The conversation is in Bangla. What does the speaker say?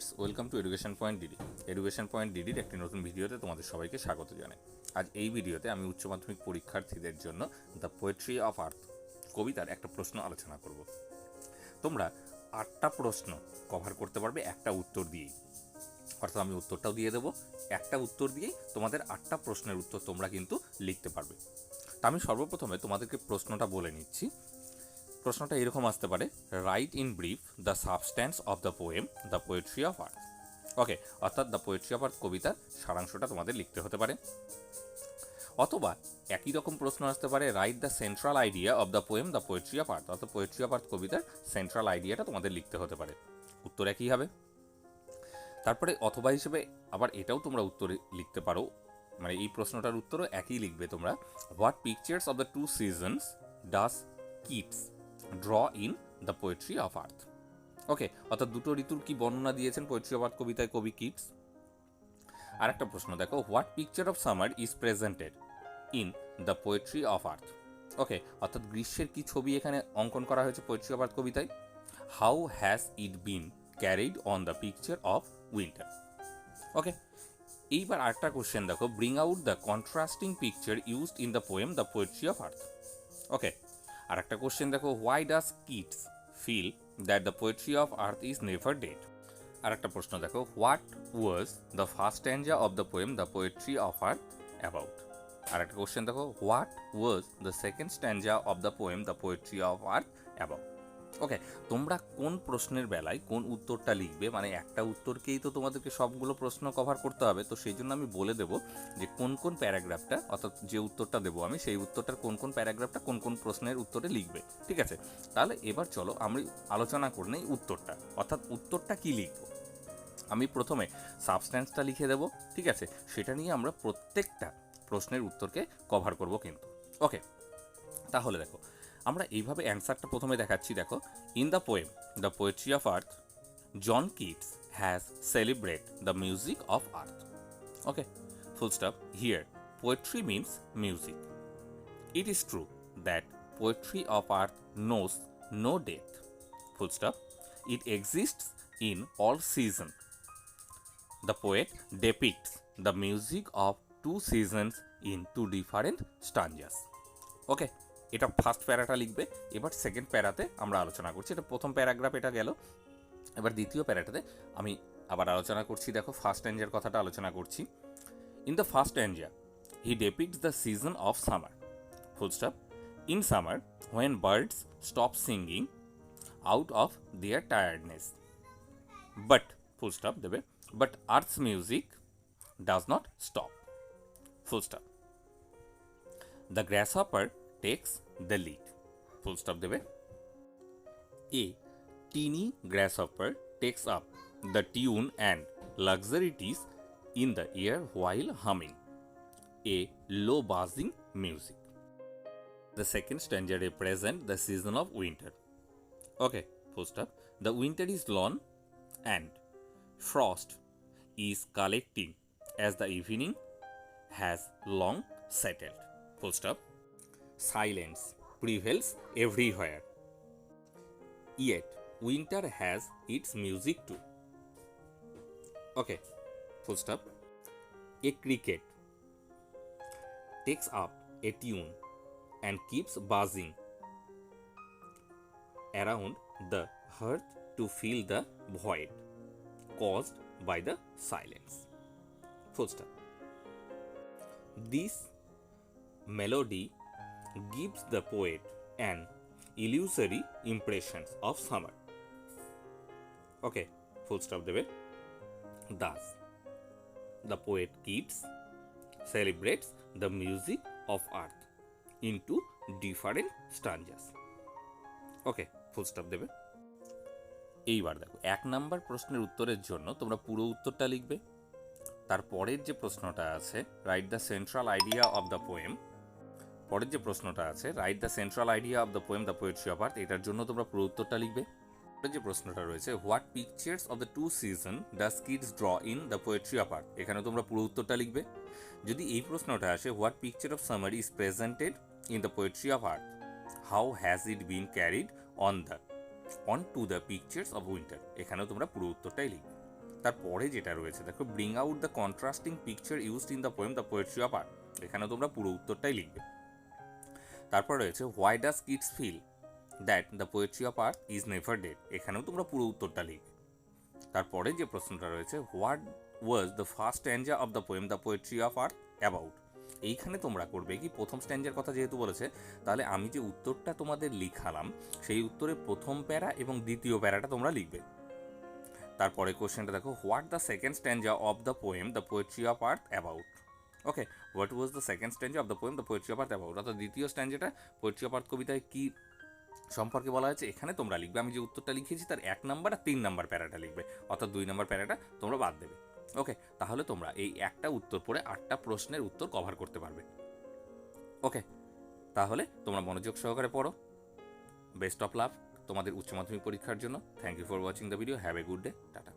Students, welcome to education point DD. Education point ডিডির একটি নতুন ভিডিওতে তোমাদের সবাইকে স্বাগত জানাই। আজ এই ভিডিওতে আমি উচ্চ মাধ্যমিক পরীক্ষার্থীদের জন্য দ্য পোয়েট্রি অফ আর্থ কবিতার একটা প্রশ্ন আলোচনা করব। তোমরা 8টা প্রশ্ন কভার করতে পারবে একটা উত্তর দিয়েই, অর্থাৎ আমি উত্তরটাও দিয়ে দেবো, একটা উত্তর দিয়েই তোমাদের 8টা প্রশ্নের উত্তর তোমরা কিন্তু লিখতে পারবে। তা আমি সর্বপ্রথমে তোমাদেরকে প্রশ্নটা বলে নিচ্ছি। প্রশ্নটা এরকম আসতে পারে, write in brief the substance of the poem the poetry of earth. Okay, অর্থাৎ দ্য পোয়েট্রি অফ আর্থ কবিতার সারাংশটা তোমাদের লিখতে হতে পারে। অথবা একই রকম প্রশ্ন আসতে পারে, write the central idea of the poem the poetry of আর্থ, অর্থাৎ পোয়েট্রি অফ আর্থ কবিতার সেন্ট্রাল আইডিয়াটা তোমাদের লিখতে হতে পারে। উত্তর একই হবে। তারপরে অথবা হিসেবে আবার এটাও তোমরা উত্তরে লিখতে পারো, মানে এই প্রশ্নটার উত্তরও একই লিখবে তোমরা, what pictures of the two seasons does Keats draw in the poetry of earth. Okay, অর্থাৎ দুটো ঋতুর কি বর্ণনা দিয়েছেন পোয়েট্রি অফ আর্থ কবিতায় কবি কিটস। আর একটা প্রশ্ন দেখো, what picture of summer is presented in the poetry of earth. Okay, অর্থাৎ গ্রীষ্মের কি ছবি এখানে অঙ্কন করা হয়েছে পোয়েট্রি অফ আর্থ কবিতায়। How has it been carried on the picture of winter. Okay, এইবার আরেকটা কোশ্চেন দেখো, bring out the contrasting picture used in the poem the poetry of earth. Okay, আর একটা কোশ্চেন দেখো, why does Keats feel that the poetry of earth is never dead. আর একটা প্রশ্ন দেখো, what was the first stanza of the poem the poetry of earth about. আর একটা কোশ্চেন দেখো, what was the second stanza of the poem the poetry of earth about. Okay, তোমরা কোন প্রশ্নের বেলায় কোন উত্তরটা লিখবে, মানে একটা উত্তরকেই তো তোমাদেরকে সবগুলো প্রশ্ন কভার করতে হবে, তো সেই জন্য আমি বলে দেবো যে কোন কোন প্যারাগ্রাফটা, অর্থাৎ যে উত্তরটা দেবো আমি সেই উত্তরটার কোন কোন প্যারাগ্রাফটা কোন কোন প্রশ্নের উত্তরে লিখবে। ঠিক আছে, তাহলে এবার চলো আমরা আলোচনা করে নিই উত্তরটা, অর্থাৎ উত্তরটা কি লিখবো। আমি প্রথমে সাবস্ট্যান্সটা লিখে দেবো, ঠিক আছে, সেটা নিয়ে আমরা প্রত্যেকটা প্রশ্নের উত্তরকে কভার করব কিন্তু। ওকে, তাহলে দেখো আমরা এইভাবে অ্যান্সারটা প্রথমে দেখাচ্ছি। দেখো, in the poem the poetry of earth John Keats has celebrate the music of earth. Okay, full stop. Here poetry means music. It is true that poetry of earth knows no death. Full stop. It exists in all season. The poet depicts the music of two seasons in two different stanzas. ওকে, এটা ফার্স্ট প্যারাটা লিখবে। এবার সেকেন্ড প্যারাতে আমরা আলোচনা করছি, এটা প্রথম প্যারাগ্রাফ এটা গেল। এবার দ্বিতীয় প্যারাটাতে আমি আবার আলোচনা করছি। দেখো, ফার্স্ট স্ট্যাঞ্জার কথাটা আলোচনা করছি। In the first stanza he depicts the season of summer. Full stop. In summer when birds stop singing out of their tiredness, but full stop দেবে, but Earth's music does not stop. Full stop. The grasshopper takes the lead. Full stop দেবে। A teeny grasshopper takes up the tune and luxurities in the air while humming a low buzzing music. The second stanza represents the season of winter. Okay, full stop. The winter is long and frost is collecting as the evening has long settled. Full stop. Silence prevails everywhere, yet winter has its music too. Okay, full stop. A cricket takes up a tune and keeps buzzing around the hearth to fill the void caused by the silence. Full stop. This melody gives the poet an illusory impression of summer. Okay, full stop দেবে। Thus, the poet Keats celebrates the music of earth into different stanzas. Okay, full stop দেবে। এইবার দেখো, 1 নাম্বার প্রশ্নের উত্তরের জন্য তোমরা পুরো উত্তরটা লিখবে। তারপরের যে প্রশ্নটা আছে, write the central idea of the poem, পরের যে প্রশ্নটা আছে, write the central idea of the poem the poetry of আর্থ, এটার জন্য তোমরা পুরো উত্তরটা লিখবে। পরের যে প্রশ্নটা রয়েছে, what pictures of the two season does Keats draw in the poetry of earth, এখানে তোমরা পুরো উত্তরটা লিখবে। যদি এই প্রশ্নটা আসে, what picture of summer is presented in the poetry of earth, how has it been carried on to the pictures of winter, এখানেও তোমরা পুরো উত্তরটাই লিখবে। তারপরে যেটা রয়েছে দেখো, bring out the contrasting picture used in the poem the poetry of earth. এখানে তোমরা পুরো উত্তরটাই লিখবে। তারপর রয়েছে why does Keats feel that the poetry of earth is never dead. এখানেও তোমরা পুরো উত্তরটা লিখবে। তারপরে যে প্রশ্নটা রয়েছে, what was the first stanza of the poem the poetry of earth about. এইখানে তোমরা করবে কি, প্রথম স্ট্যাঞ্জার কথা যেহেতু বলেছে, তাহলে আমি যে উত্তরটা তোমাদের লিখালাম সেই উত্তরে প্রথম প্যারা এবং দ্বিতীয় প্যারাটা তোমরা লিখবে। তারপরে কোশ্চেনটা দেখো, what the second stanza of the poem the poetry of earth about. Okay, what was the second stanza of the poem the poetry of earth about, অর্থাৎ দ্বিতীয় স্ট্যাঞ্জাটা পোয়েট্রি অফ আর্থ কবিতায় কী সম্পর্কে বলা হয়েছে এখানে তোমরা লিখবে। আমি যে উত্তরটা লিখেছি তার 1 নাম্বার আর 3 নাম্বার প্যারাটা লিখবে, অর্থাৎ 2 নাম্বার প্যারাটা তোমরা বাদ দেবে। ওকে, তাহলে তোমরা এই একটা উত্তর পড়ে 8টা প্রশ্নের উত্তর কভার করতে পারবে। ওকে, তাহলে তোমরা মনোযোগ সহকারে পড়ো। বেস্ট অফ লাক তোমাদের উচ্চ মাধ্যমিক পরীক্ষার জন্য। Thank you for watching the video. Have a good day. Tata.